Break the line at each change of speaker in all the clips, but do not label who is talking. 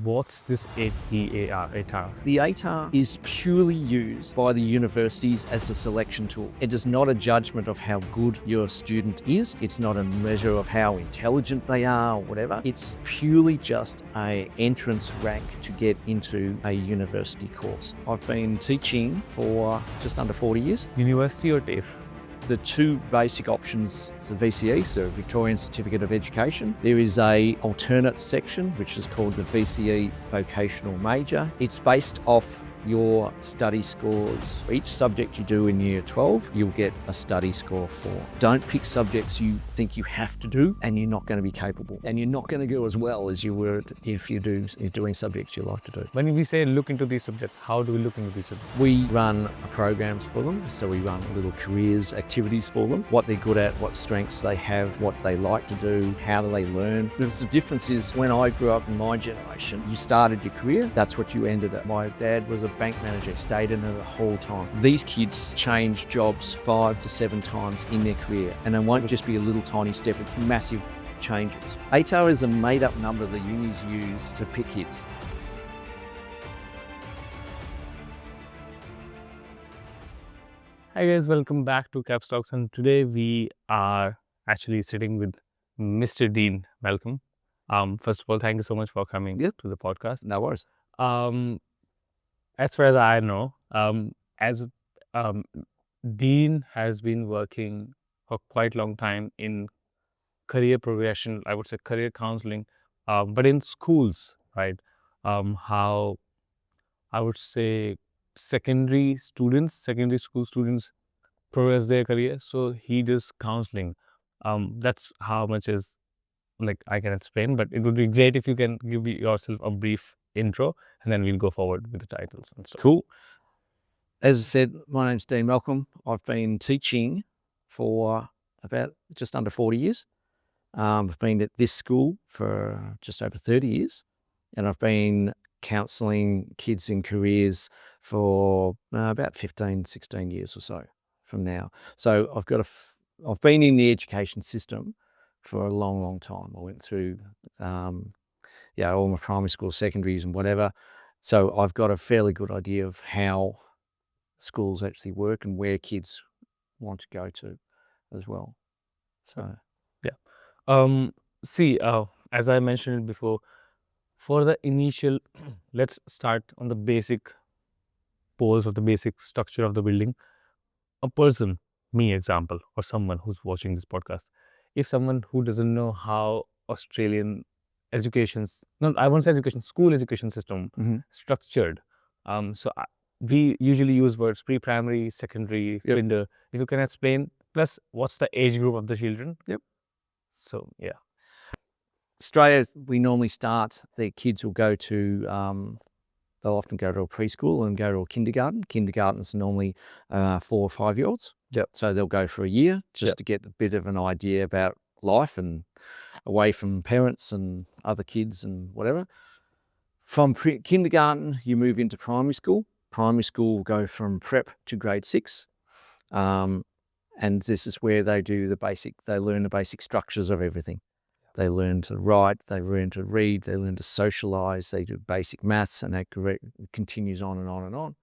what's this ATAR?
The ATAR is purely used by the universities as a selection tool. It is not a judgment of how good your student is. It's not a measure of how intelligent they are or whatever. It's purely just an entrance rank to get into a university course. I've been teaching for just under 40 years.
University or TAFE?
The two basic options is the VCE, so Victorian Certificate of Education. There is a alternate section which is called the VCE Vocational Major. It's based off your study scores. For each subject you do in year 12, you'll get a study score for. Don't pick subjects you think you have to do and you're not going to be capable. And you're not going to go as well as you would if you're doing subjects you like to do.
When we say look into these subjects, how do we look into these subjects?
We run programs for them. So we run little careers, activities for them, what they're good at, what strengths they have, what they like to do, how do they learn. Because the difference is when I grew up in my generation, you started your career, that's what you ended at. My dad was a bank manager, stayed in it the whole time. These kids change jobs 5 to 7 times in their career, and it won't just be a little tiny step, it's massive changes. ATAR is a made up number the unis use to pick kids.
Hi guys, welcome back to KapsTalks, and today we are actually sitting with Mr. Dean. Welcome. First of all, thank you so much for coming to the podcast.
No worries.
As far as I know, Dean has been working for quite a long time in career progression, I would say career counseling, but in schools, right? How I would say secondary school students progress their career. So he does counseling. That's how much is like I can explain, but it would be great if you can give yourself a brief intro and then we'll go forward with the titles and stuff.
Cool. As I said, my name's Dean Malcolm. I've been teaching for about just under 40 years. I've been at this school for just over 30 years, and I've been counselling kids in careers for about 15, 16 years or so from now. So I've been in the education system for a long, long time. I went through all my primary school, secondaries and whatever. So I've got a fairly good idea of how schools actually work and where kids want to go to as well. So,
as I mentioned before, for the initial, let's start on the basic pose or the basic structure of the building. A person, me example, or someone who's watching this podcast, if someone who doesn't know how Australian school education system structured. We usually use words pre-primary, secondary, kinder. If you can explain, plus what's the age group of the children?
Yep.
So, yeah.
Australia, we normally start, the kids will go to, they'll often go to a preschool and go to a kindergarten. Kindergarten's normally 4 or 5 year olds.
Yep.
So they'll go for a year just to get a bit of an idea about life and away from parents and other kids and whatever. From kindergarten, you move into primary school. Primary school will go from prep to grade 6. And this is where they learn the basic structures of everything. They learn to write, they learn to read, they learn to socialise, they do basic maths, and that continues on and on and on.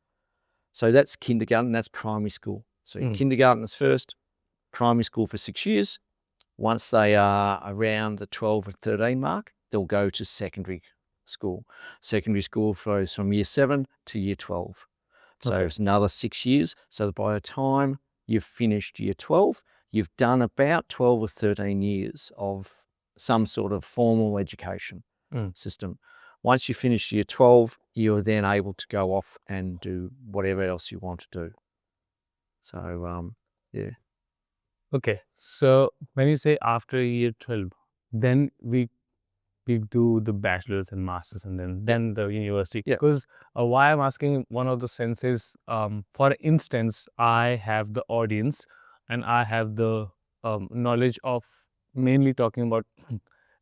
So that's kindergarten, that's primary school. So kindergarten is first, primary school for 6 years. Once they are around the 12 or 13 mark, they'll go to secondary school. Secondary school goes from year 7 to year 12. So it's another 6 years. So by the time you've finished year 12, you've done about 12 or 13 years of some sort of formal education system. Once you finish year 12, you're then able to go off and do whatever else you want to do. So,
Okay, so when you say after year 12, then we do the bachelor's and master's and then the university. Because why I'm asking, one of the senses, for instance, I have the audience and I have the knowledge of mainly talking about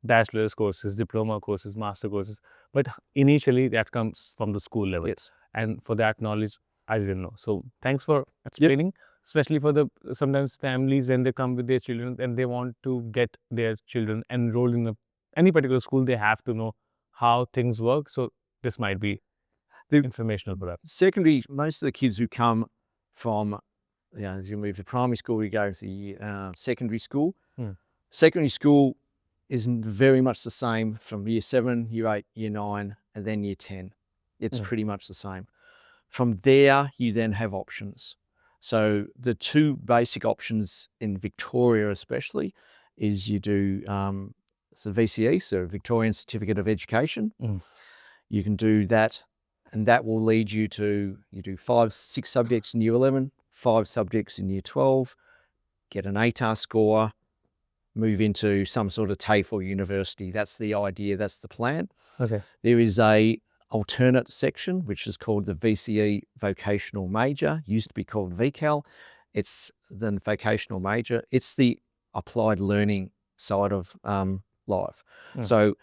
bachelor's courses, diploma courses, master courses, but initially that comes from the school level. And for that knowledge, I didn't know. So thanks for explaining. Especially for the sometimes families when they come with their children and they want to get their children enrolled in any particular school, they have to know how things work. So this might be informational for that.
Secondary, most of the kids who come from, as you move to primary school, you go to the secondary school. Secondary school is very much the same from year 7, year 8, year 9, and then year 10. It's pretty much the same. From there, you then have options. So the two basic options in Victoria especially is you do VCE, so Victorian Certificate of Education. You can do that, and that will lead you to, you do 5, 6 subjects in year 11, 5 subjects in year 12, get an ATAR score, move into some sort of TAFE or university. That's the idea, that's the plan.
Okay.
There is a alternate section, which is called the VCE Vocational Major, used to be called VCAL. It's the vocational major. It's the applied learning side of life. So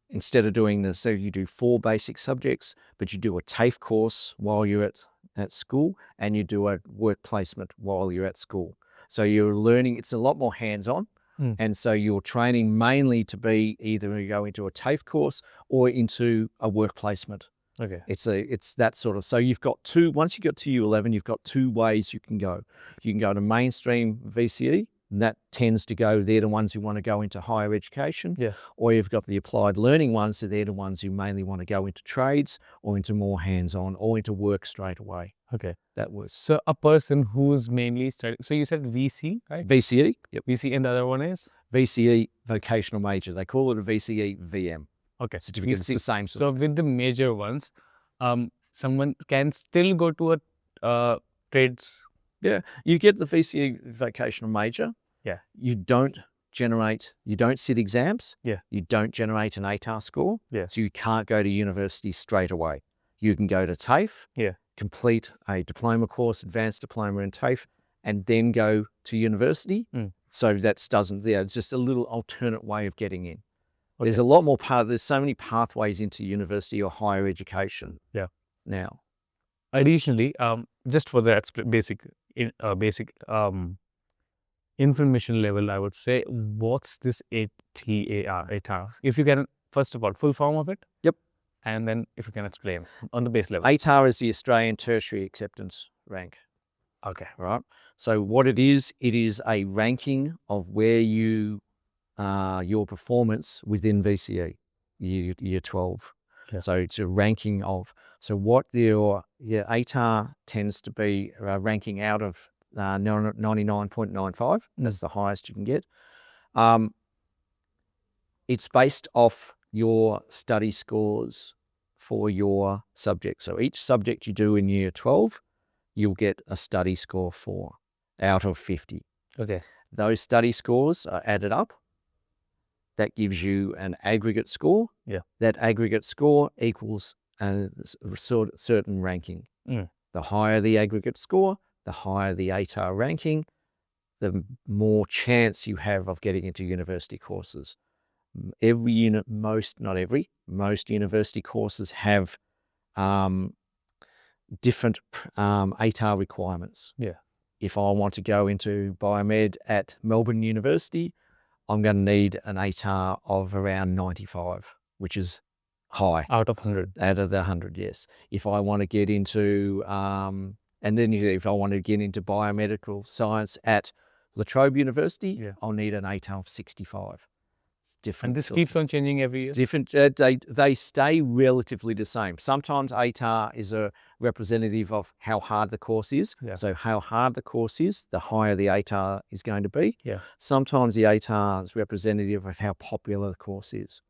instead of doing this, so you do 4 basic subjects, but you do a TAFE course while you're at school, and you do a work placement while you're at school. So you're learning, it's a lot more hands-on. And so you're training mainly to be either you go into a TAFE course or into a work placement.
Okay.
It's that sort of, so you've got 2, once you get to U11, you've got 2 ways you can go. You can go to mainstream VCE, and that tends to go, they're the ones who want to go into higher education. Or you've got the applied learning ones, so they're the ones who mainly want to go into trades or into more hands-on or into work straight away.
Okay.
That was.
So a person who's mainly studying, so you said VC, right?
VCE. Yep.
VC, and the other one is?
VCE Vocational Major. They call it a VCE VM.
Okay.
Certificate. It's the same.
So with the major ones, someone can still go to a trades.
Yeah. You get the VCE Vocational Major.
Yeah.
You don't sit exams.
Yeah.
You don't generate an ATAR score.
Yeah.
So you can't go to university straight away. You can go to TAFE.
Yeah.
Complete a diploma course, advanced diploma in TAFE, and then go to university. So that's it's just a little alternate way of getting in. Okay. There's a lot more there's so many pathways into university or higher education.
Yeah.
Now.
Additionally, just for that basic information level, I would say, what's this ATAR? If you can, first of all, full form of it.
Yep.
And then if you can explain on the base level.
ATAR is the Australian Tertiary Acceptance Rank.
Okay.
Right. So what it is a ranking of where you your performance within VCE, year 12. Yeah. So it's a ranking of, so what your ATAR tends to be ranking out of 99.95. That's the highest you can get. It's based off your study scores for your subject. So each subject you do in year 12, you'll get a study score for out of 50.
Okay.
Those study scores are added up. That gives you an aggregate score.
Yeah.
That aggregate score equals a certain ranking. The higher the aggregate score, the higher the ATAR ranking, the more chance you have of getting into university courses. Most university courses have different ATAR requirements.
Yeah.
If I want to go into biomed at Melbourne University, I'm going to need an ATAR of around 95, which is high.
Out of 100.
Out of the 100, yes. If I want to get into, if I want to get into biomedical science at La Trobe University, I'll need an ATAR of 65. It's different.
And this keeps on changing every year?
Different. They stay relatively the same. Sometimes ATAR is a representative of how hard the course is.
Yeah.
So how hard the course is, the higher the ATAR is going to be.
Yeah.
Sometimes the ATAR is representative of how popular the course is.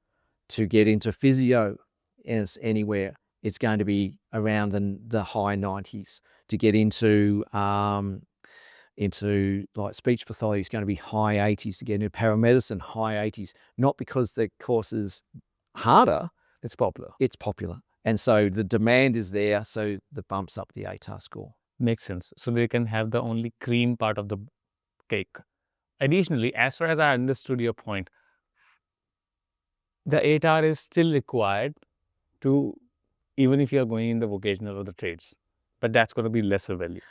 To get into physio anywhere, it's going to be around the high 90s. To get into like speech pathology is going to be high 80s. To get into paramedicine, high 80s. Not because the course is harder.
It's popular.
It's popular. And so the demand is there, so that bumps up the ATAR score.
Makes sense. So they can have the only cream part of the cake. Additionally, as far as I understood your point, the ATAR is still required to, even if you are going in the vocational or the trades, but that's going to be lesser value.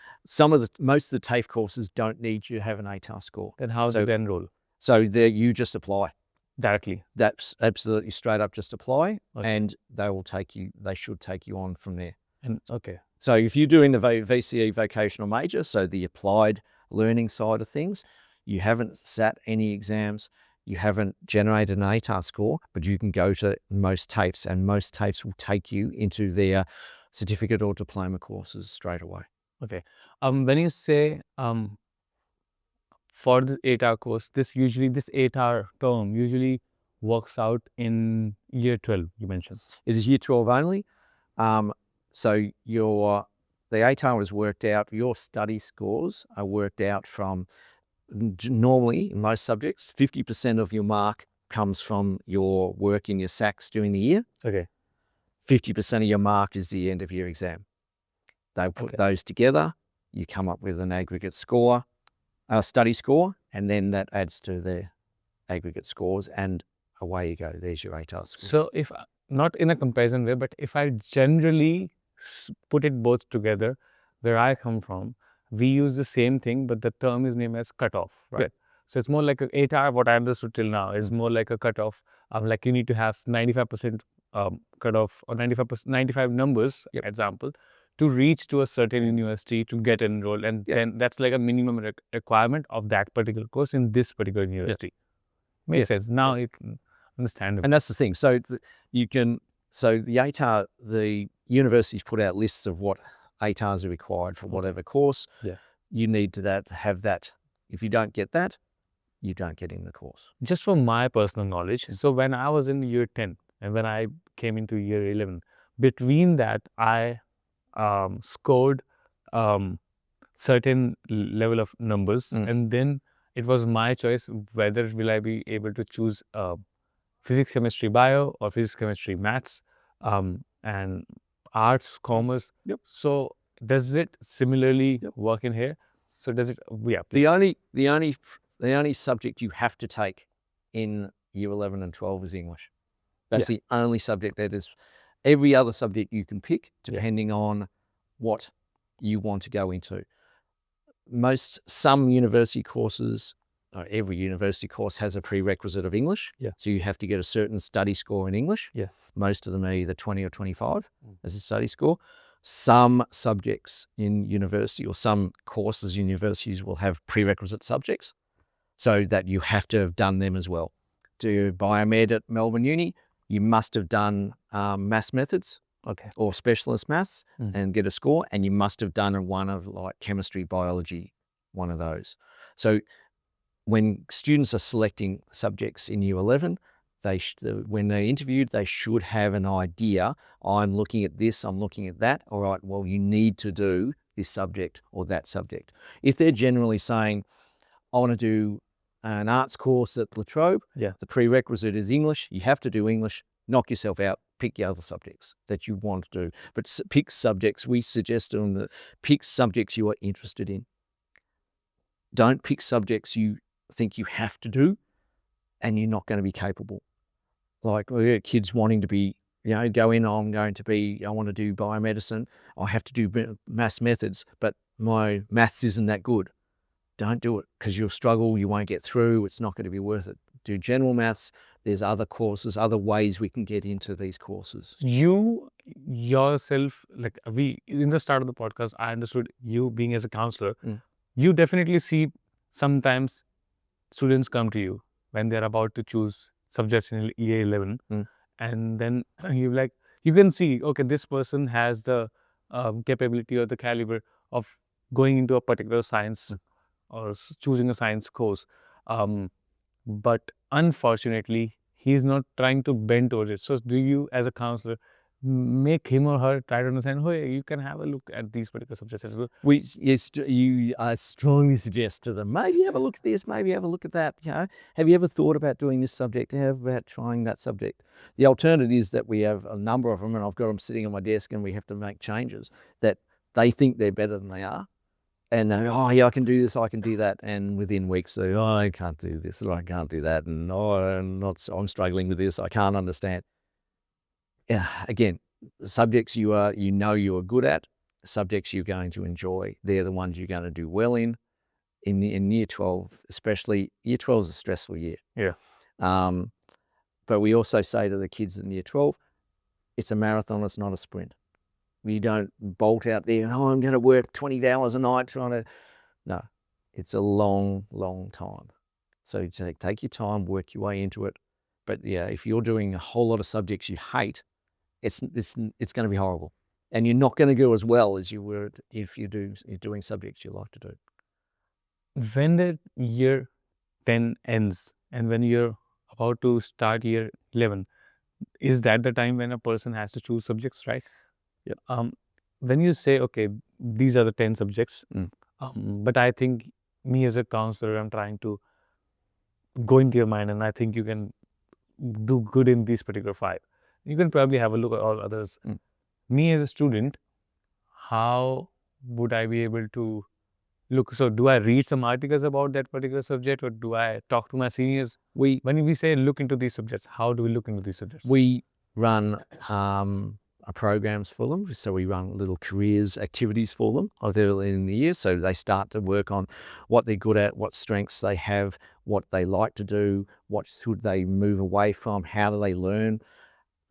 Most of the TAFE courses don't need you to have an ATAR score.
Then how do they enroll?
So there you just apply.
Directly.
That's absolutely straight up, just apply,
Okay.
and they should take you on from there.
And okay.
So if you're doing the VCE Vocational Major, so the applied learning side of things, you haven't sat any exams, you haven't generated an ATAR score, but you can go to most TAFEs, and most TAFEs will take you into their certificate or diploma courses straight away.
Okay. When you say for the ATAR course, this ATAR term usually works out in year 12, you mentioned.
It is year 12 only. So the ATAR is worked out, your study scores are worked out from, normally in most subjects, 50% of your mark comes from your work in your SACs during the year.
Okay.
50% of your mark is the end of year exam. They put those together, you come up with an aggregate score, a study score, and then that adds to their aggregate scores, and away you go. There's your ATAR score.
So if, not in a comparison way, but if I generally put it both together, where I come from, we use the same thing, but the term is named as cutoff, right?
Yeah.
So it's more like a ATAR, what I understood till now, is more like a cutoff. Like you need to have 95% cutoff, or 95 numbers, example, to reach to a certain university to get enrolled. And then that's like a minimum requirement of that particular course in this particular university. Makes sense. Now it understandable.
And that's the thing. So so the ATAR, the universities put out lists of what ATARs are required for whatever course.
Yeah.
You need to have that. If you don't get that, you don't get in the course.
Just from my personal knowledge, so when I was in year 10 and when I came into year 11, between that I scored certain level of numbers, and then it was my choice whether will I be able to choose physics, chemistry, bio, or physics, chemistry, maths, and arts, commerce. So does it similarly work in here? So does it? Yeah.
Please. The only subject you have to take in year 11 and 12 is English. That's the only subject that is. Every other subject you can pick depending on what you want to go into. Some university courses, every university course has a prerequisite of English. So you have to get a certain study score in English. Most of them are either 20 or 25 as a study score. Some subjects in university, or some courses in universities, will have prerequisite subjects, so that you have to have done them as well. To biomed at Melbourne Uni, you must have done maths methods, or specialist maths, and get a score, and you must have done one of like chemistry, biology, one of those. So when students are selecting subjects in year 11, when they're interviewed, they should have an idea. I'm looking at this, I'm looking at that. All right, well, you need to do this subject or that subject. If they're generally saying, I want to do an arts course at La Trobe, the prerequisite is English, you have to do English, knock yourself out, pick your other subjects that you want to do. But pick subjects, we suggest to them that pick subjects you are interested in. Don't pick subjects you think you have to do and you're not going to be capable. Like kids wanting to be, go in, I want to do biomedicine, I have to do maths methods, but my maths isn't that good. Don't do it, because you'll struggle, you won't get through, it's not going to be worth it. Do general maths, there's other courses, other ways we can get into these courses.
You yourself, like in the start of the podcast, I understood you being as a counselor, you definitely see sometimes students come to you when they're about to choose subjects in year 11, and then you can see, okay, this person has the capability or the caliber of going into a particular science or choosing a science course, but unfortunately he's not trying to bend towards it. So do you, as a counselor, make him or her try to understand, hey, you can have a look at these particular subjects as well?
I strongly suggest to them, maybe have a look at this, maybe have a look at that. Have you ever thought about doing this subject? Have about trying that subject? The alternative is that we have a number of them, and I've got them sitting on my desk, and we have to make changes that they think they're better than they are. And they go, I can do this, I can do that. And within weeks, they go, I can't do this, or I can't do that. And I'm struggling with this, I can't understand. Again, subjects you are good at, subjects you're going to enjoy, they're the ones you're going to do well in year 12, especially. Year 12 is a stressful year. But we also say to the kids in year 12, it's a marathon, it's not a sprint. You don't bolt out there, oh, I'm going to work 20 hours a night trying to, no, it's a long, long time. So you take your time, work your way into it. But yeah, if you're doing a whole lot of subjects you hate, it's going to be horrible. And you're not going to go as well as you would if you're doing subjects you like to do.
When the year 10 ends and when you're about to start year 11, is that the time when a person has to choose subjects, right?
Yeah.
When you say, okay, these are the 10 subjects, but I think me as a counselor, I'm trying to go into your mind and I think you can do good in these particular 5. You can probably have a look at all others. Me as a student, how would I be able to look? So do I read some articles about that particular subject or do I talk to my seniors? When we say look into these subjects, how do we look into these subjects?
We run programs for them. So we run little careers activities for them early in the year. So they start to work on what they're good at, what strengths they have, what they like to do, what should they move away from, how do they learn.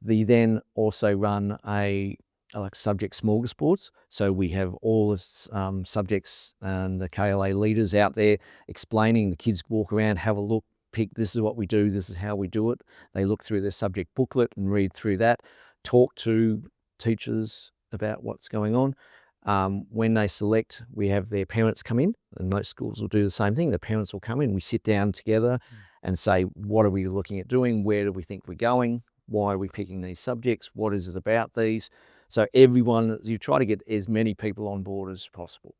They then also run a subject smorgasbords. So we have all the subjects and the KLA leaders out there explaining. The kids walk around, have a look, pick, this is what we do, this is how we do it. They look through their subject booklet and read through that, talk to teachers about what's going on. When they select, we have their parents come in, and most schools will do the same thing. The parents will come in, we sit down together and say, what are we looking at doing? Where do we think we're going? Why are we picking these subjects? What is it about these? So everyone, you try to get as many people on board as possible.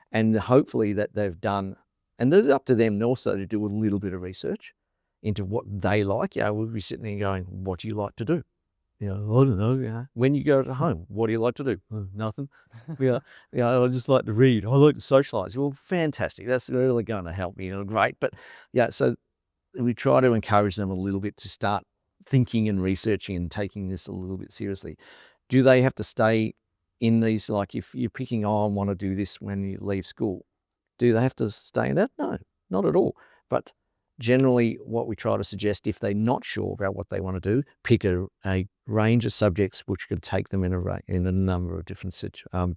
And hopefully that they've done, and it's up to them also to do a little bit of research into what they like. We'll be sitting there going, what do you like to do? I don't know. When you go to home, what do you like to do? Nothing. I just like to read. I like to socialise. Well, fantastic. That's really going to help me. Great. But so we try to encourage them a little bit to start thinking and researching and taking this a little bit seriously. Do they have to stay in these, like if you're picking, I want to do this when you leave school, do they have to stay in that? No, not at all. But generally what we try to suggest, if they're not sure about what they want to do, pick a range of subjects which could take them in a number of different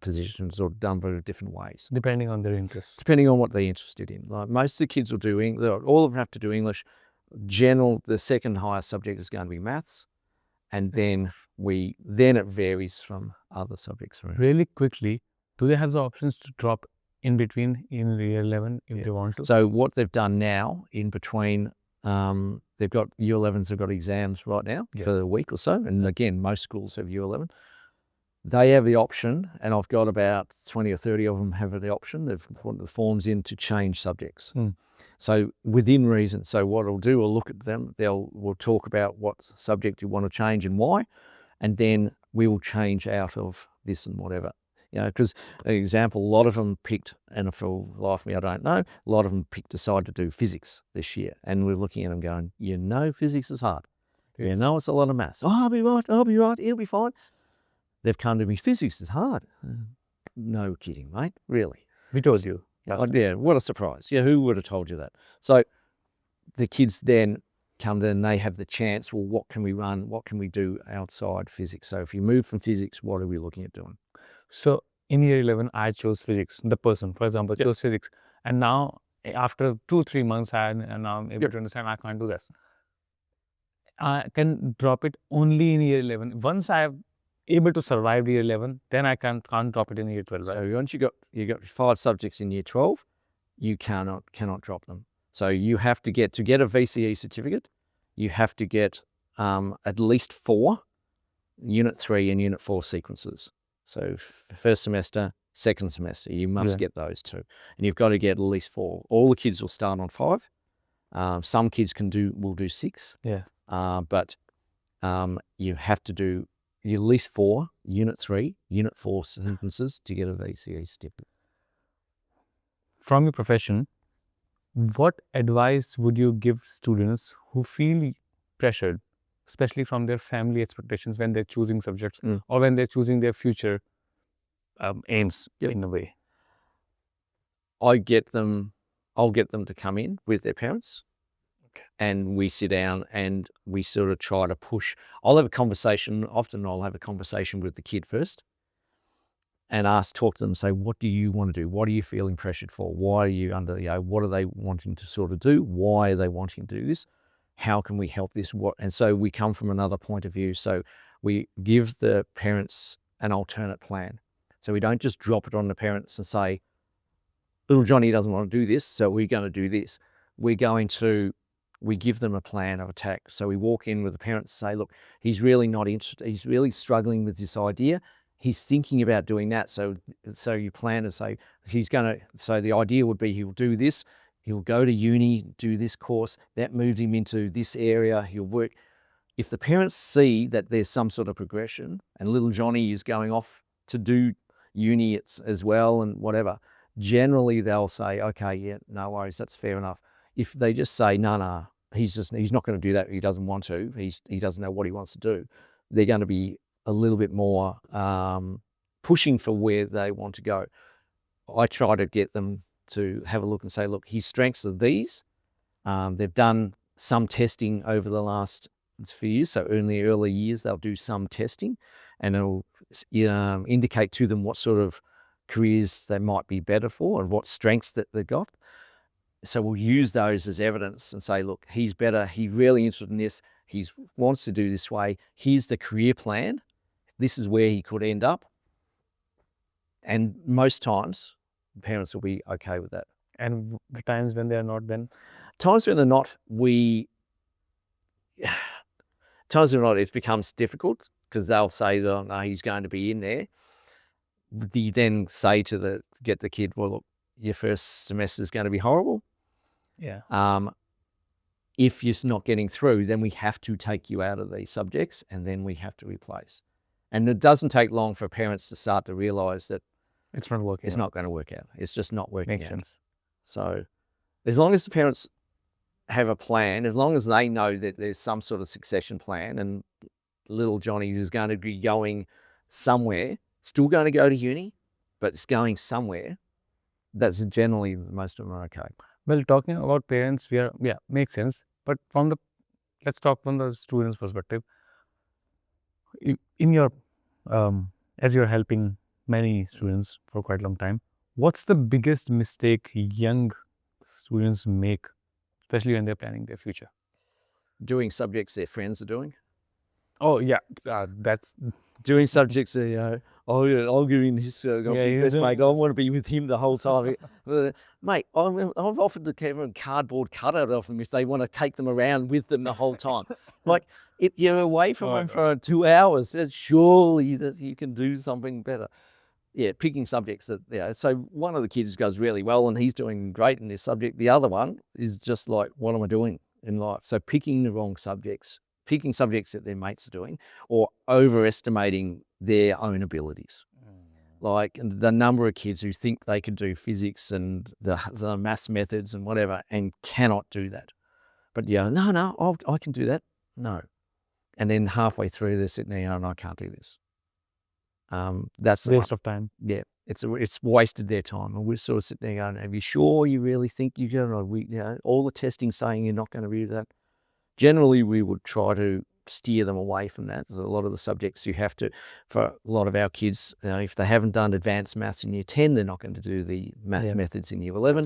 positions or a number of different ways.
Depending on their interests.
Depending on what they're interested in. Like most of the kids will do English, all of them have to do English. The second highest subject is going to be maths. And then it varies from other subjects.
Really quickly, do they have the options to drop in between in year 11 if they want to?
So what they've done now in between, they've got year 11s have got exams right now for a week or so. And again, most schools have year 11. They have the option, and I've got about 20 or 30 of them have the option. They've put the forms in to change subjects. So within reason. So what I'll do, I'll look at them. We'll talk about what subject you want to change and why, and then we will change out of this and whatever. Because an example, a lot of them picked, and for life of me, I don't know, a lot of them decided to do physics this year, and we're looking at them going, physics is hard. It's a lot of maths. I'll be right, it'll be fine. They've come to me, physics is hard. No kidding, mate, really.
We told you.
What a surprise. Who would have told you that? So the kids then come in, they have the chance, well, what can we run? What can we do outside physics? So if you move from physics, what are we looking at doing?
So in year 11, I chose physics. The person, for example, chose physics. And now after 2-3 months, and now I'm able to understand I can't do this. I can drop it only in year 11. Once I'm able to survive year 11, then I can't drop it in year 12. Right?
So once you got 5 subjects in year 12, you cannot drop them. So you have to get a VCE certificate. You have to get at least 4 Unit 3 and Unit 4 sequences. So first semester, second semester, you must get those 2. And you've got to get at least 4. All the kids will start on 5. Some kids will do 6. But you have to do at least 4 Unit 3, Unit 4 sequences to get a VCE certificate.
From your profession, what advice would you give students who feel pressured, especially from their family expectations when they're choosing subjects or when they're choosing their future aims in a way?
I'll get them to come in with their parents And we sit down and we sort of try to push. I'll have a conversation. Often I'll have a conversation with the kid first and talk to them, say, what do you want to do? What are you feeling pressured for? Why are you under, what are they wanting to sort of do? Why are they wanting to do this? How can we help this? And so we come from another point of view. So we give the parents an alternate plan. So we don't just drop it on the parents and say, little Johnny doesn't want to do this, so we're going to do this. We give them a plan of attack. So we walk in with the parents and say, look, he's really not interested. He's really struggling with this idea. He's thinking about doing that. So you plan to say, so the idea would be he'll do this. He'll go to uni, do this course. That moves him into this area. He'll work. If the parents see that there's some sort of progression and little Johnny is going off to do uni as well and whatever, generally they'll say, okay, yeah, no worries, that's fair enough. If they just say, no, he's not going to do that, he doesn't want to, he doesn't know what he wants to do, they're going to be a little bit more pushing for where they want to go. I try to get them to have a look and say, look, his strengths are these. They've done some testing over the last few years, so in the early years they'll do some testing and it'll indicate to them what sort of careers they might be better for and what strengths that they've got. So we'll use those as evidence and say, look, he's better, he's really interested in this, he wants to do this way, here's the career plan, this is where he could end up. And most times, parents will be okay with that.
And the times when they are not then?
Times when they're not, it becomes difficult because they'll say, oh, no, he's going to be in there. You then say get the kid, well, look, your first semester is going to be horrible.
Yeah.
If you're not getting through, then we have to take you out of these subjects and then we have to replace. And it doesn't take long for parents to start to realize that
it's not working.
It's not going to work out. It's just not working out.
Makes sense.
So as long as the parents have a plan, as long as they know that there's some sort of succession plan and little Johnny is going to be going somewhere, still going to go to uni, but it's going somewhere, that's generally most of them are okay.
Well, talking about parents, makes sense. But let's talk from the student's perspective. In your, as you're helping many students for quite a long time, what's the biggest mistake young students make, especially when they're planning their future?
Doing subjects their friends are doing.
Oh yeah, that's
doing subjects that, I'll give him his mate. I want to be with him the whole time. Mate, I've offered to give them cardboard cutout of them if they want to take them around with them the whole time. Like, you're away from them for 2 hours. Surely that you can do something better. Yeah, picking subjects that, so one of the kids goes really well and he's doing great in this subject. The other one is just like, what am I doing in life? So picking the wrong subjects, picking subjects that their mates are doing, or overestimating their own abilities. Like the number of kids who think they could do physics and the maths methods and whatever and cannot do that. But no, I can do that. No. And then halfway through they're sitting there and I can't do this. That's
waste of time.
Yeah, it's wasted their time. And we're sort of sitting there going, are you sure you really think you're going to, all the testing saying you're not going to do that? Generally, we would try to steer them away from that. There's a lot of the subjects you have to, for a lot of our kids, if they haven't done advanced maths in year 10, they're not going to do the math methods in year 11.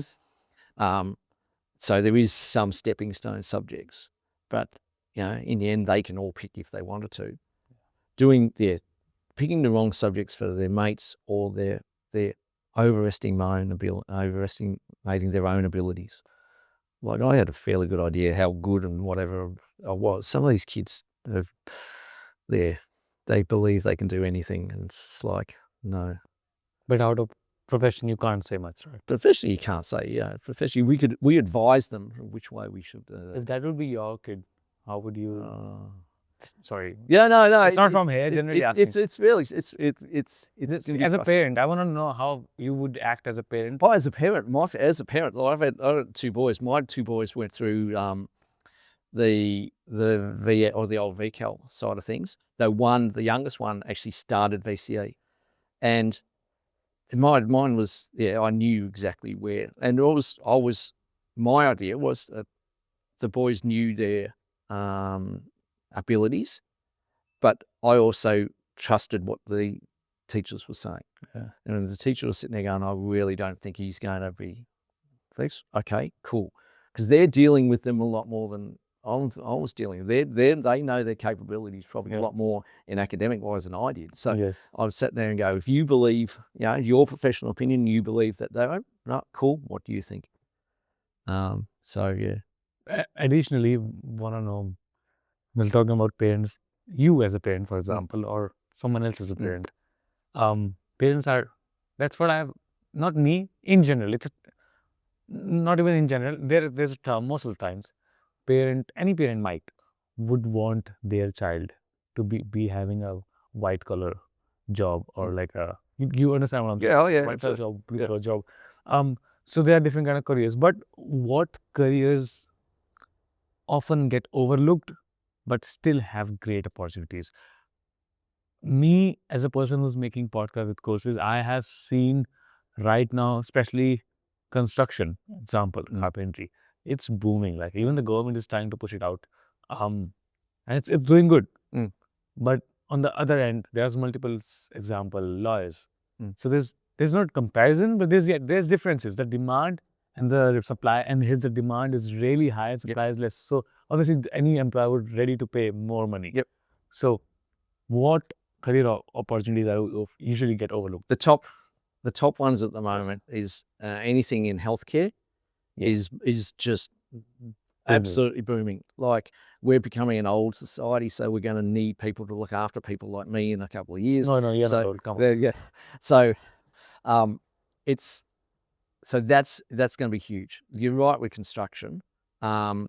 So there is some stepping stone subjects, but in the end, they can all pick if they wanted to. Picking the wrong subjects for their mates or they're overestimating their own abilities. Like I had a fairly good idea how good and whatever I was. Some of these kids they believe they can do anything, and it's like, no.
But out of profession, you can't say much, right?
Professionally, you can't say. Professionally, we advise them which way we should.
If that would be your kid, how would you? Sorry.
Yeah, no.
It's not from here. Generally,
it's really it's
as a parent. I want to know how you would act as a parent.
Oh, as a parent, I've had 2 boys. My 2 boys went through the old VCAL side of things. The youngest one, actually started VCE, and mine was I knew exactly where, and my idea was the boys knew their abilities, but I also trusted what the teachers were saying. And the teacher was sitting there going, I really don't think he's going to be fixed. Okay, cool. Because they're dealing with them a lot more than I was dealing with. They know their capabilities probably a lot more in academic-wise than I did. So I would sit there and go, if you believe, your professional opinion, you believe that they won't, no, cool, what do you think?
Additionally, want to know, we're talking about parents, you as a parent, for example, or someone else as a parent. Parents are, that's what not me, in general, not even in general, there's a term most of the times, any parent would want their child to be having a white collar job, or like you understand what I'm saying? White collar job, blue collar job. So there are different kind of careers, but what careers often get overlooked but still have great opportunities? Me, as a person who's making podcast with courses, I have seen right now, especially construction, example, carpentry, it's booming. Like even the government is trying to push it out, and it's doing good. But on the other end, there's multiple example lawyers. So there's not comparison, but there's differences. The demand and the supply, and the demand is really high, supply is less. So obviously, any employer would ready to pay more money. So what career opportunities are usually get overlooked?
The top ones at the moment is anything in healthcare is just absolutely booming. Like, we're becoming an old society, so we're going to need people to look after people like me in a couple of years.
No, you're not old. Come on.
So that's going to be huge. You're right with construction. Some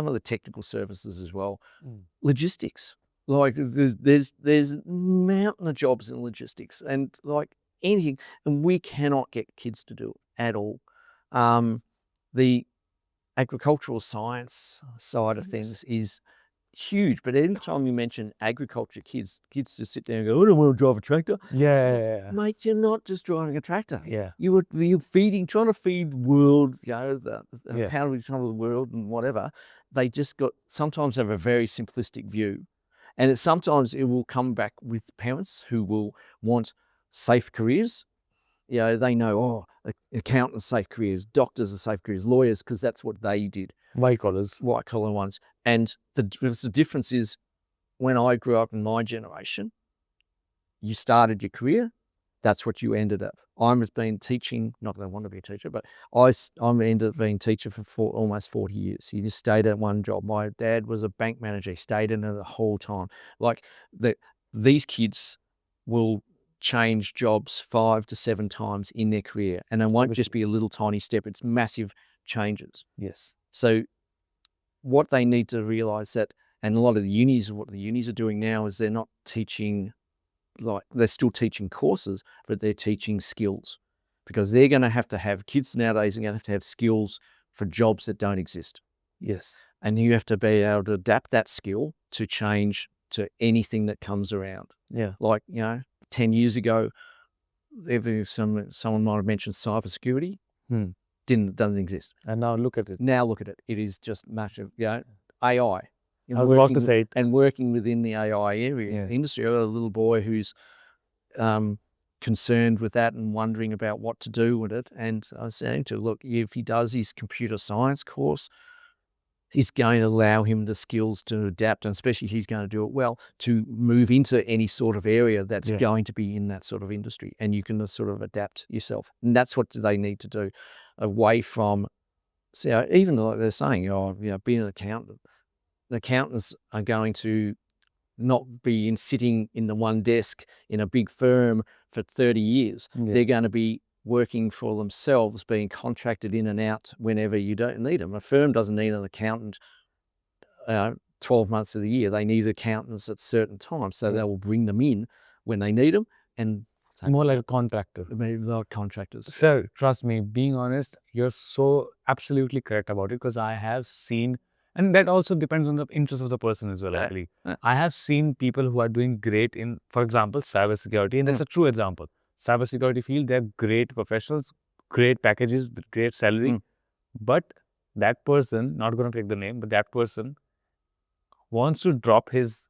of the technical services as well. Logistics. Like, there's a mountain of jobs in logistics, and like anything, and we cannot get kids to do it at all. The agricultural science side of things is huge, but anytime you mention agriculture, kids just sit there and go, I don't want to drive a tractor. Mate, you're not just driving a tractor. You're trying to feed the world, how do we travel the world and whatever. They just sometimes have a very simplistic view. And sometimes it will come back with parents who will want safe careers. They know, accountants, safe careers, doctors are safe careers, lawyers, because that's what they did. White collar ones. And the difference is, when I grew up in my generation, you started your career, that's what you ended up. I've been teaching, not that I want to be a teacher, but I ended up being a teacher for almost 40 years. You just stayed at one job. My dad was a bank manager. He stayed in it the whole time. Like, these kids will change jobs 5 to 7 times in their career, and it won't just be a little tiny step. It's massive changes. So what they need to realize that, and a lot of what the unis are doing now is they're not teaching, like, they're still teaching courses, but they're teaching skills, because they're going to have kids nowadays are going to have skills for jobs that don't exist. And you have to be able to adapt that skill to change to anything that comes around. Like, 10 years ago, someone might have mentioned cybersecurity. Doesn't exist.
And now look at it.
It is just massive. AI.
I was about to say it.
And working within the AI industry, I've got a little boy who's concerned with that and wondering about what to do with it. And I was saying to, look, if he does his computer science course, he's going to allow him the skills to adapt, and especially if he's going to do it well, to move into any sort of area that's going to be in that sort of industry, and you can sort of adapt yourself. And that's what they need to do, away from, even like they're saying, being an accountant. The accountants are going to not be sitting in the one desk in a big firm for 30 years. They're going to be working for themselves, being contracted in and out whenever you don't need them. A firm doesn't need an accountant 12 months of the year. They need accountants at certain times, so they will bring them in when they need them. And
more like a contractor.
Maybe like contractors.
Sir, trust me, being honest, you're so absolutely correct about it, because I have seen, and that also depends on the interest of the person as well, I believe. I have seen people who are doing great in, for example, cybersecurity, and that's a true example. Cybersecurity field, they're great professionals, great packages, great salary, but that person, not going to take the name, but that person wants to drop his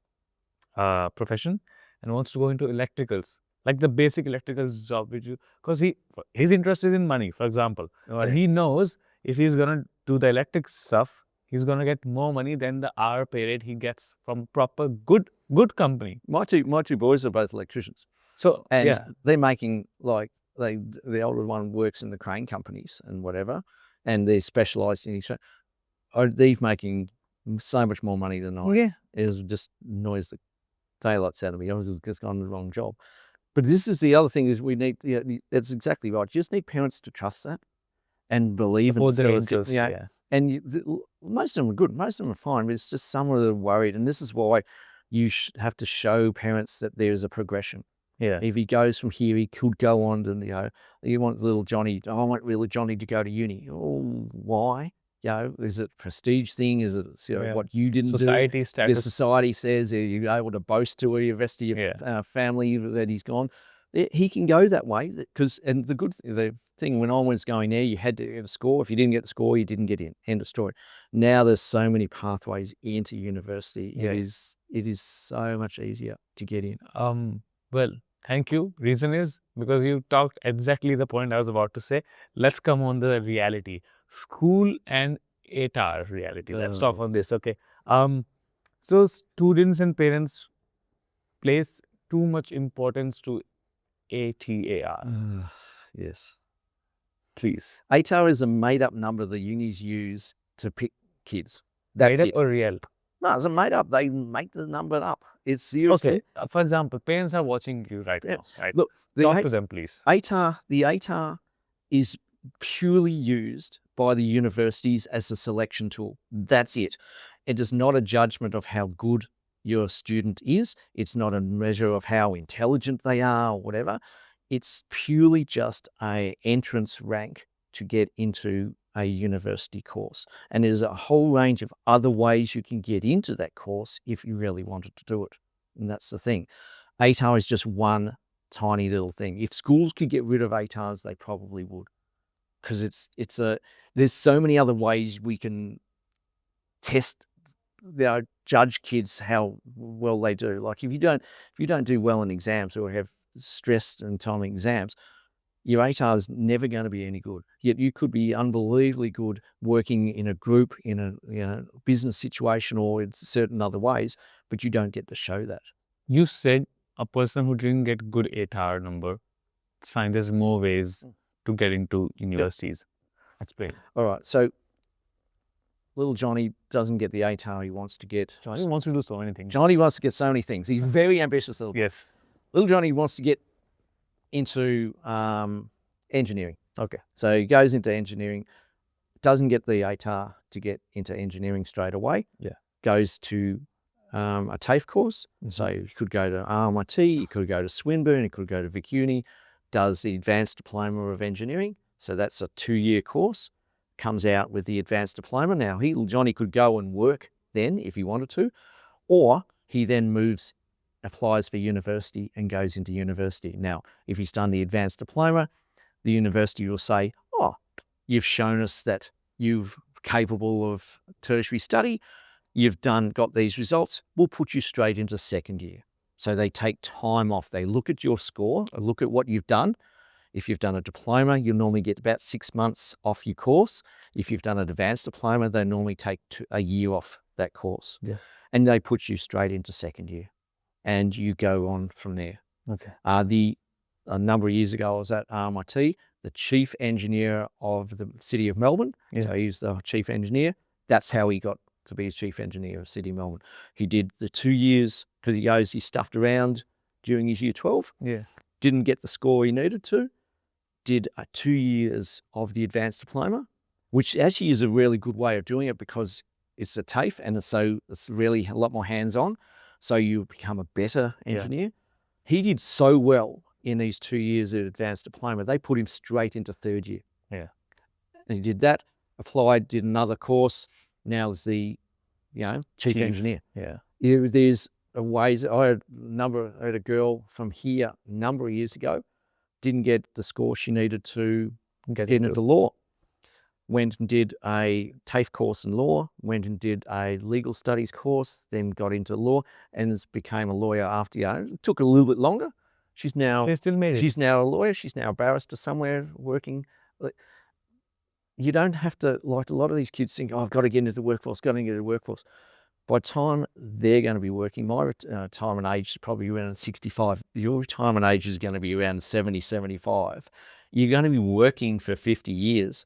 profession and wants to go into electricals, like the basic electricals job, because his interest is in money, for example. And he knows if he's going to do the electric stuff, he's going to get more money than the hour pay rate he gets from proper good company.
My two boys are both electricians.
So,
and
yeah,
they're making like the older one works in the crane companies and whatever, and they're specialised in. They're making so much more money than I.
yeah,
It just annoys the daylights out of me. I was just on the wrong job. But this is the other thing is we need. Yeah, that's exactly right. You just need parents to trust that and believe in
support their
themselves.
interests.
Yeah.
Yeah.
And most of them are good. Most of them are fine. But it's just some of them are worried, and this is why you have to show parents that there's a progression.
Yeah.
If he goes from here, he could go on to, you want little Johnny, I want little Johnny to go to uni. Oh, why? Is it a prestige thing? Is it what you didn't
society
do?
status.
The society says, are you able to boast to the rest of your family that he's gone? He can go that way and the thing when I was going there, you had to get a score. If you didn't get the score, you didn't get in. End of story. Now there's so many pathways into university.
Yeah.
It is so much easier to get in.
Well, thank you. Reason is because you talked exactly the point I was about to say. Let's come on the reality. School and ATAR reality. Let's talk on this, okay? So students and parents place too much importance to ATAR.
Yes.
Please.
ATAR is a made-up number the unis use to pick kids. That's
made
it.
up or real?
No, it's a made-up. They make the number up. It's seriously.
Okay. For example, parents are watching you right now. Right?
Look,
talk to them, please.
The ATAR is purely used by the universities as a selection tool. That's it. It is not a judgment of how good your student is. It's not a measure of how intelligent they are or whatever. It's purely just an entrance rank to get into a university course. And there's a whole range of other ways you can get into that course if you really wanted to do it. And that's the thing. ATAR is just one tiny little thing. If schools could get rid of ATARs, they probably would. Because there's so many other ways we can judge kids how well they do. Like if you don't do well in exams or have stressed and timing exams, your ATAR is never going to be any good. Yet you could be unbelievably good working in a group, in a business situation or in certain other ways, but you don't get to show that.
You said a person who didn't get good ATAR number, it's fine. There's more ways to get into universities. Explain.
All right. So little Johnny doesn't get the ATAR he wants to get.
Johnny wants to do so many things.
Johnny wants to get so many things. He's very ambitious.
Yes.
Little Johnny wants to get into engineering.
Okay.
So he goes into engineering, doesn't get the ATAR to get into engineering straight away.
Yeah.
Goes to a TAFE course. Mm-hmm. So he could go to RMIT, he could go to Swinburne, he could go to Vic Uni, does the Advanced Diploma of Engineering. So that's a 2-year course, comes out with the Advanced Diploma. Now, Johnny could go and work then if he wanted to, or he then applies for university and goes into university. Now, if he's done the Advanced Diploma, the university will say, oh, you've shown us that you're capable of tertiary study, you've got these results, we'll put you straight into second year. So they take time off. They look at your score, look at what you've done. If you've done a diploma, you'll normally get about 6 months off your course. If you've done an advanced diploma, they normally take a year off that course.
Yeah.
And they put you straight into second year. And you go on from there.
Okay.
A number of years ago, I was at RMIT, the chief engineer of the City of Melbourne. Yeah. So he's the chief engineer. That's how he got to be a chief engineer of City of Melbourne. He did the 2 years because he stuffed around during his year 12.
Yeah.
Didn't get the score he needed to. Did 2 years of the advanced diploma, which actually is a really good way of doing it because it's a TAFE and it's really a lot more hands-on. So you become a better engineer. Yeah. He did so well in these 2 years of advanced diploma, they put him straight into third year.
Yeah.
And he did that, applied, did another course. Now is the, chief engineer.
Yeah.
There's ways. I had a girl from here a number of years ago, didn't get the score she needed to get into law. went and did a TAFE course in law, went and did a legal studies course, then got into law and became a lawyer after year. It took a little bit longer. She's
still made it.
She's now a lawyer. She's now a barrister somewhere working. You don't have to, like a lot of these kids think, oh, I've got to get into the workforce, got to get into the workforce. By the time they're going to be working, my retirement age is probably around 65. Your retirement age is going to be around 70, 75. You're going to be working for 50 years.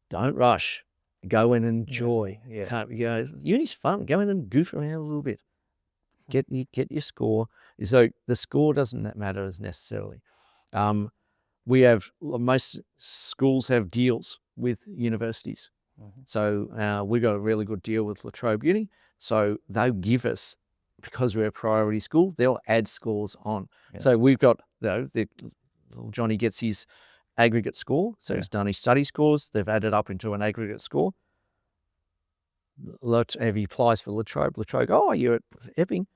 Don't rush. Go and enjoy. Uni's fun. Go in and goof around a little bit. Get your score. So the score doesn't matter as necessarily. Most schools have deals with universities. So we got a really good deal with La Trobe Uni. So they'll give us, because we're a priority school, they'll add scores on. So we've got, little Johnny gets his aggregate score. So he's done his study scores. They've added up into an aggregate score. If he applies for La Trobe, oh, you're at Epping.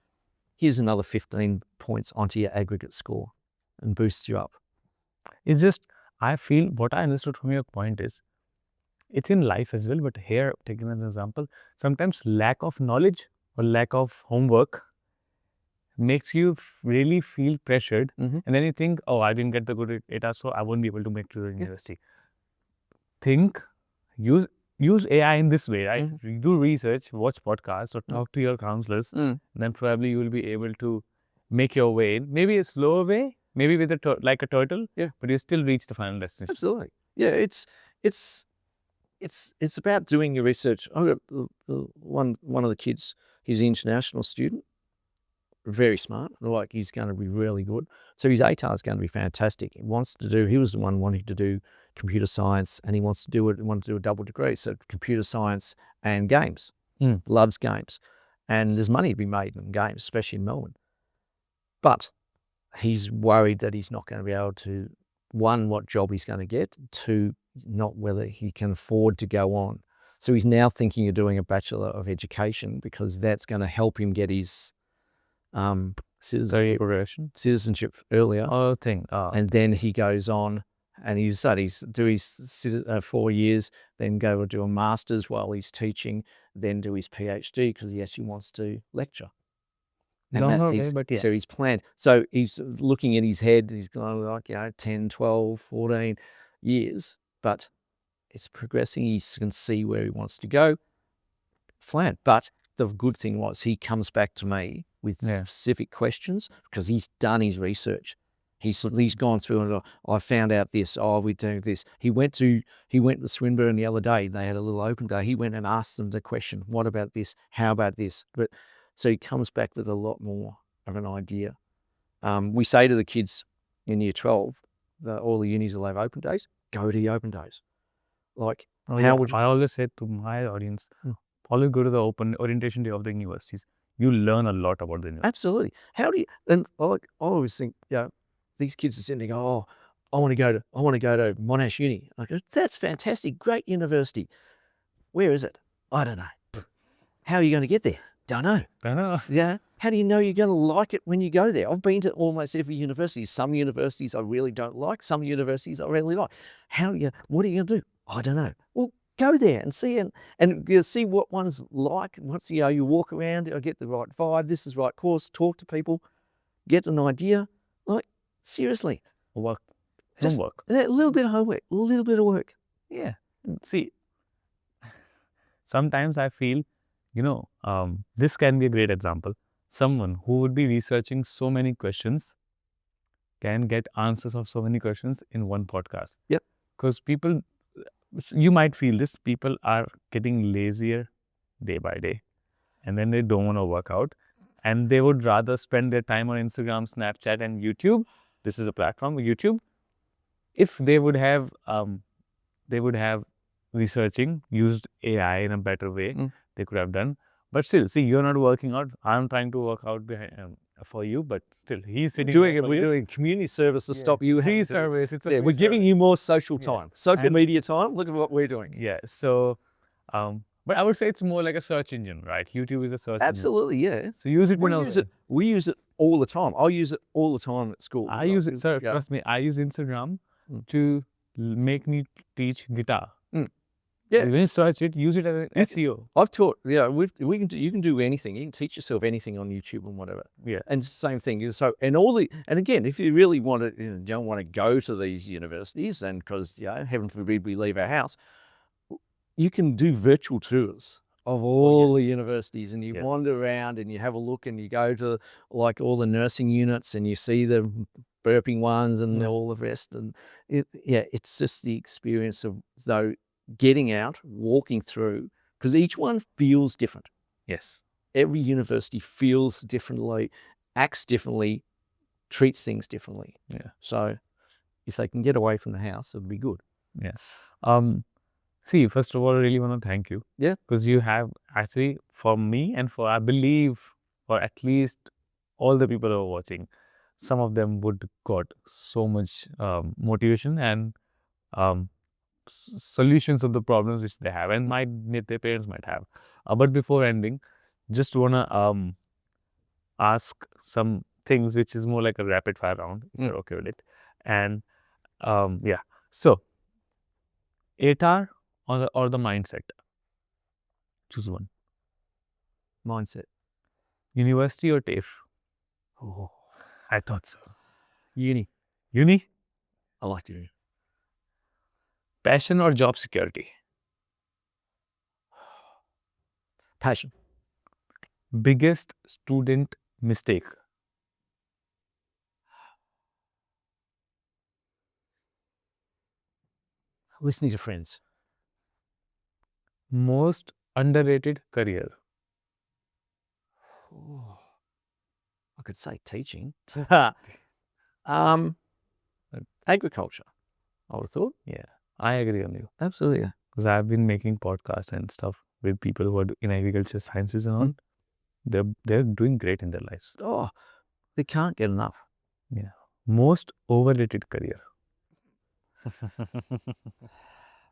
Here's another 15 points onto your aggregate score and boosts you up.
It's just, I feel what I understood from your point is, it's in life as well, but here, taken as an example, sometimes lack of knowledge or lack of homework makes you really feel pressured. And then you think, oh, I didn't get the good ATAR, so I won't be able to make it to the university. Use AI in this way, right? Do research, watch podcasts, or talk to your counselors. Then probably you will be able to make your way in. Maybe a slower way, maybe with like a turtle, but you still reach the final destination.
Absolutely. Yeah, it's about doing your research. I've got one of the kids, he's an international student, very smart, like he's going to be really good. So his ATAR is going to be fantastic. He was the one wanting to do computer science, and he wanted to do a double degree. So computer science and games, loves games. And there's money to be made in games, especially in Melbourne. But he's worried that he's not going to be able to, one, what job he's going to get, two, not whether he can afford to go on. So he's now thinking of doing a Bachelor of Education because that's going to help him get his citizenship earlier. And then he goes on and he studies, do his 4 years, then go do a master's while he's teaching, then do his PhD because he actually wants to lecture. So he's planned. So he's looking at his head, he's going like, 10, 12, 14 years, but it's progressing. He can see where he wants to go. Flat. But the good thing was he comes back to me with specific questions because he's done his research. He's gone through and I found out this. Oh, we're doing this. He went to Swinburne the other day. They had a little open day. He went and asked them the question, what about this? How about this? But so he comes back with a lot more of an idea. We say to the kids in year 12, all the unis will have open days. Go to the open days. Like,
I always say to my audience, always go to the open orientation day of the universities. You learn a lot about the university.
Absolutely. And I always think, these kids are sitting there, oh, I want to go to Monash Uni. I go, that's fantastic, great university. Where is it? I don't know. How are you going to get there? Don't know. Yeah. How do you know you're going to like it when you go there? I've been to almost every university. Some universities I really don't like. Some universities I really like. What are you going to do? I don't know. Well, go there and see and you see what one's like. Once you walk around, you get the right vibe. This is the right course. Talk to people, get an idea. Like, seriously,
homework.
A little bit of homework, a little bit of work.
Yeah. See, sometimes I feel, this can be a great example. Someone who would be researching so many questions can get answers of so many questions in one podcast.
Yep.
Because you might feel this, people are getting lazier day by day, and then they don't want to work out, and they would rather spend their time on Instagram, Snapchat, and YouTube. This is a platform, YouTube. If they would have researching, used AI in a better way, they could have done. But still, see, you're not working out. I'm trying to work out for you, but still, he's sitting
We're doing community service to stop you.
Free service.
We're giving you more social time, social media time. Look at what we're doing.
Yeah. So, but I would say it's more like a search engine, right? YouTube is a search engine.
Absolutely, yeah.
So use it.
We use it all the time. I use it all the time at school.
I use it, sir. Trust me. I use Instagram to make me teach guitar.
Yeah.
When you search it, use it as an SEO.
I've taught, we can do, you can do anything. You can teach yourself anything on YouTube and whatever.
Yeah.
And it's the same thing. So, and again, if you really want to, you don't want to go to these universities, and because, heaven forbid we leave our house, you can do virtual tours of all the universities, and you wander around and you have a look, and you go to like all the nursing units and you see the burping ones and all the rest. And it's just the experience of getting out, walking through, because each one feels different.
Yes.
Every university feels differently, acts differently, treats things differently.
Yeah.
So if they can get away from the house, it'll be good.
Yes. See, first of all, I really want to thank you.
Yeah.
Because you have actually, for me and I believe, for at least all the people who are watching, some of them would got so much motivation and solutions of the problems which they have and their parents might have. But before ending, just wanna ask some things which is more like a rapid fire round, if you're okay with it. And so ATAR or the mindset? Choose one.
Mindset.
University or TAFE?
Oh,
I thought so.
uni.
Uni?
I like uni.
Passion or job security?
Passion.
Biggest student mistake?
Listening to friends.
Most underrated career?
Oh, I could say teaching. Agriculture, I would have thought.
Yeah, I agree on you.
Absolutely.
Because I've been making podcasts and stuff with people who are in agriculture sciences and all. They're doing great in their lives.
Oh, they can't get enough.
Yeah. Most overrated career?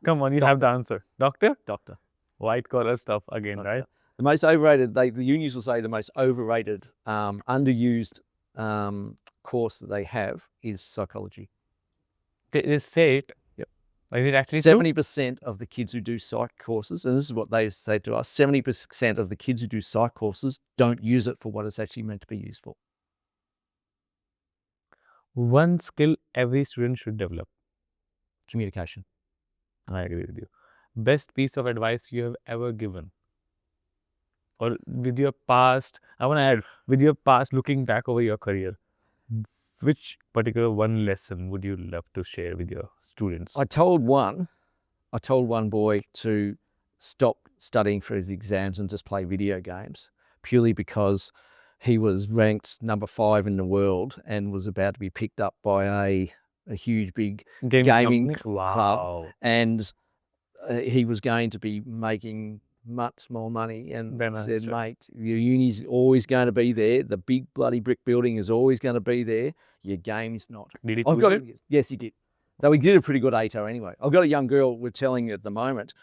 Come on, you have the answer. Doctor?
Doctor.
White collar stuff again,
Doctor.
right?
The most overrated, the unions will say the most overrated, underused course that they have is psychology.
They say it.
Yep.
Is it actually
70% of the kids who do psych courses, and this is what they say to us, 70% of the kids who do psych courses don't use it for what it's actually meant to be used for.
One skill every student should develop?
Communication.
I agree with you. Best piece of advice you have ever given? Or with your past, I want to add, with your past, looking back over your career, which particular one lesson would you love to share with your students?
I told one boy to stop studying for his exams and just play video games, purely because he was ranked number 5 in the world and was about to be picked up by a huge big gaming club, and he was going to be making much more money, and said, mate, your uni's always going to be there. The big bloody brick building is always going to be there. Your game's not.
Did he choose it?
Yes, he did. Though he did a pretty good ATAR anyway. I've got a young girl we're telling at the moment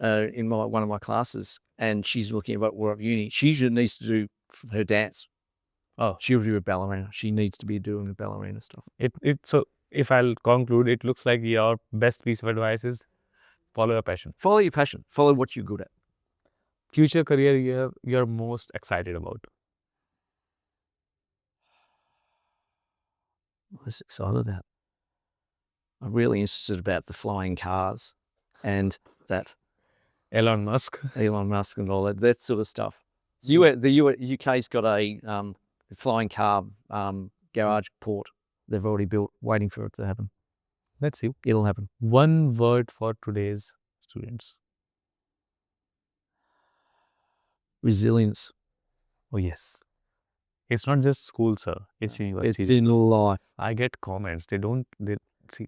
in one of my classes, and she's looking at what uni. She needs to do her dance.
Oh,
she'll do a ballerina. She needs to be doing the ballerina stuff.
So if I'll conclude, it looks like your best piece of advice is follow your passion.
Follow your passion. Follow what you're good at.
Future career you're most excited about?
What's excited about? I'm really interested about the flying cars and that
Elon Musk
and all that sort of stuff. The UK's got a flying car garage port they've already built, waiting for it to happen.
Let's see.
It'll happen.
One word for today's students?
Resilience.
Oh yes. It's not just school, sir. It's university.
It's in life.
I get comments.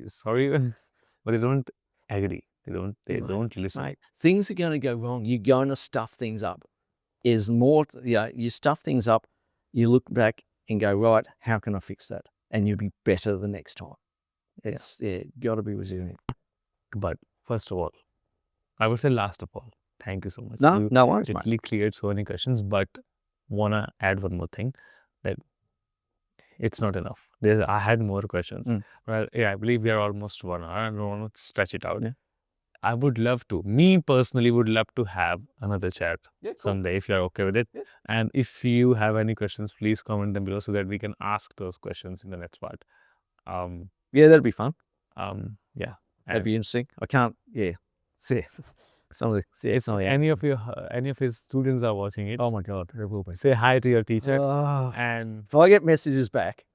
Sorry, but they don't agree. They don't listen.
Mate, things are going to go wrong. You're going to stuff things up. You stuff things up, you look back and go, right, how can I fix that? And you'll be better the next time. It's got to be resilient.
But first of all, I would say last of all, thank you so much.
No worries, mate.
It cleared so many questions, but want to add one more thing, that it's not enough. I had more questions. Well, I believe we are almost 1 hour. I don't want to stretch it out.
Yeah.
I would love to. Me personally would love to have another chat someday if you're okay with it.
Yeah.
And if you have any questions, please comment them below so that we can ask those questions in the next part.
Yeah, that'd be fun.
Yeah.
That'd be interesting. I can't. Yeah. See. Some of the.
If any of his students are watching it,
Oh my God.
say hi to your teacher.
Oh.
And
If I get messages back,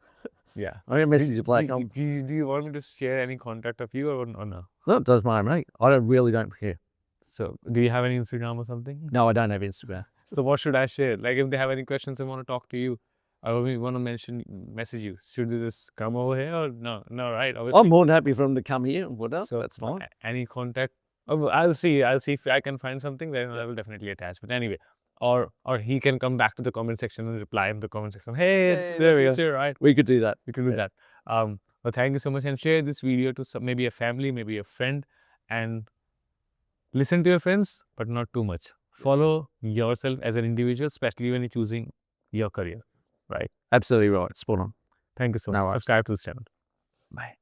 yeah,
I get messages back.
do you want me to share any contact of you or no?
No, it does matter, mate. I really don't care.
So, do you have any Instagram or something?
No, I don't have Instagram.
So, what should I share? Like, if they have any questions and want to talk to you, or we want to message you, should they just come over here or no? No, right? Obviously.
I'm more than happy for them to come here and whatever.
So
that's fine.
Any contact? Oh, I'll see if I can find something. Then I will definitely attach. But anyway, or he can come back to the comment section and reply in the comment section. Hey, it's there. Right?
We could do that.
We can do that. Well, thank you so much, and share this video to maybe a family, maybe a friend, and listen to your friends, but not too much. Follow yourself as an individual, especially when you're choosing your career. Right?
Absolutely right. Spot on.
Thank you so much. Subscribe to this channel.
Bye.